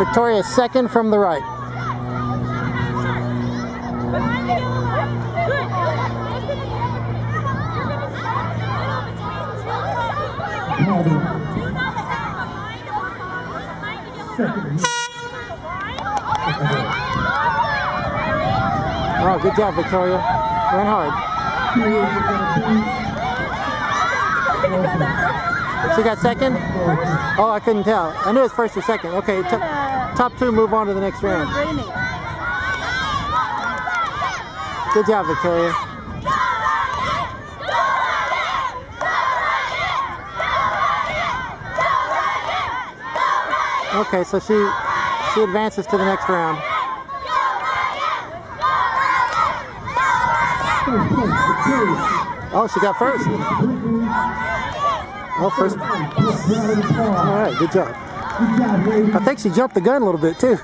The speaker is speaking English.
Victoria second from the right. Oh, good job, Victoria. Run hard. She got second? Oh, I couldn't tell. I knew it was first or second. Okay, top two move on to the next round. Good job, Victoria. Okay, so she advances to the next round. Oh, she got first. Oh, first. All right, good job. I think she jumped the gun a little bit too.